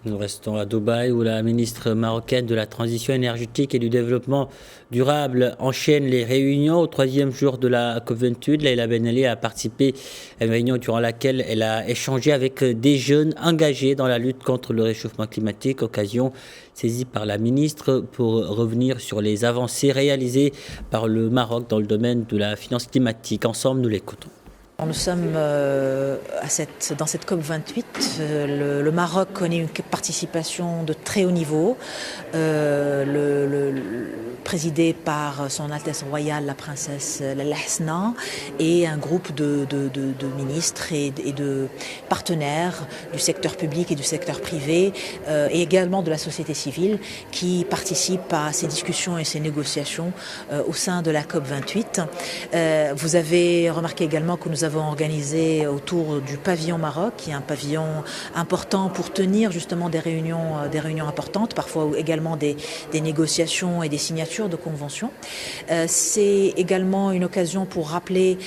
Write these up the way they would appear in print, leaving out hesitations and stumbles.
Nous restons à Dubaï où la ministre marocaine de la Transition énergétique et du développement durable enchaîne les réunions au troisième jour de la COP28. Leïla Ben Ali a participé à une réunion durant laquelle elle a échangé avec des jeunes engagés dans la lutte contre le réchauffement climatique, occasion saisie par la ministre pour revenir sur les avancées réalisées par le Maroc dans le domaine de la finance climatique. Ensemble, nous l'écoutons. Nous sommes dans cette COP28. Le Maroc connaît une participation de très haut niveau, présidé par son Altesse Royale, la princesse Lalla Hasna, et un groupe de ministres et de partenaires du secteur public et du secteur privé, et également de la société civile, qui participent à ces discussions et ces négociations au sein de la COP28. Vous avez remarqué également que nous avons organisé autour du pavillon Maroc, qui est un pavillon important pour tenir justement des réunions importantes, parfois également des négociations et des signatures de conventions. C'est également une occasion pour rappeler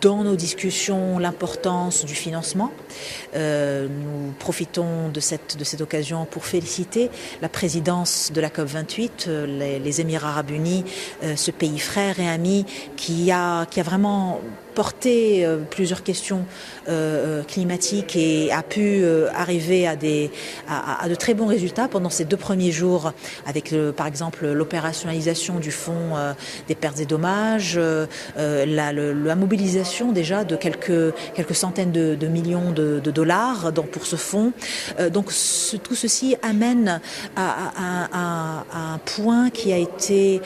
dans nos discussions l'importance du financement. Nous profitons de cette occasion pour féliciter la présidence de la COP28, les Émirats arabes unis, ce pays frère et ami qui a vraiment porté plusieurs questions climatiques et a pu arriver à de très bons résultats pendant ces 2 premiers jours avec par exemple l'opérationnalisation du fonds des pertes et dommages, la mobilisation déjà de quelques centaines de millions de dollars pour ce fonds. Donc tout ceci amène à un point qui a été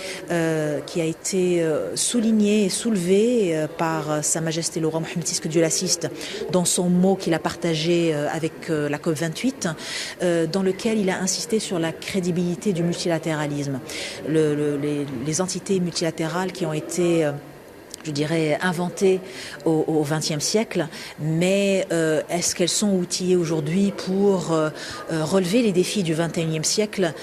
souligné et soulevé par Sa Majesté le roi Mohammed VI, que Dieu l'assiste, dans son mot qu'il a partagé avec la COP28, dans lequel il a insisté sur la crédibilité du multilatéralisme. Les entités multilatérales qui ont été je dirais, inventées au XXe siècle, mais est-ce qu'elles sont outillées aujourd'hui pour relever les défis du XXIe siècle?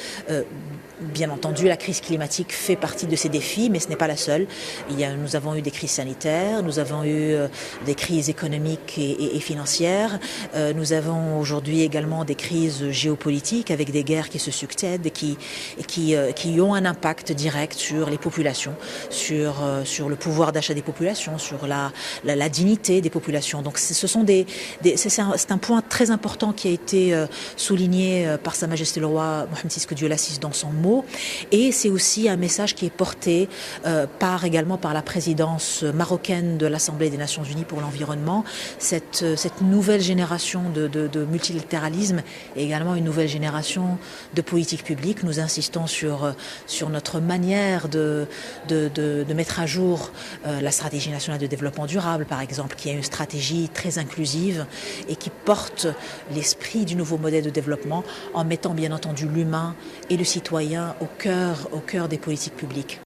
Bien entendu, la crise climatique fait partie de ces défis, mais ce n'est pas la seule. Nous avons eu des crises sanitaires, nous avons eu des crises économiques et financières. Nous avons aujourd'hui également des crises géopolitiques avec des guerres qui se succèdent et qui ont un impact direct sur les populations, sur le pouvoir d'achat des populations, sur la dignité des populations. Donc c'est un point très important qui a été souligné par Sa Majesté le roi Mohammed VI, que Dieu l'assiste, dans son mot. Et c'est aussi un message qui est porté également par la présidence marocaine de l'Assemblée des Nations Unies pour l'environnement. Cette nouvelle génération de multilatéralisme et également une nouvelle génération de politique publique. Nous insistons sur notre manière de mettre à jour la stratégie nationale de développement durable, par exemple, qui est une stratégie très inclusive et qui porte l'esprit du nouveau modèle de développement en mettant bien entendu l'humain et le citoyen au cœur des politiques publiques.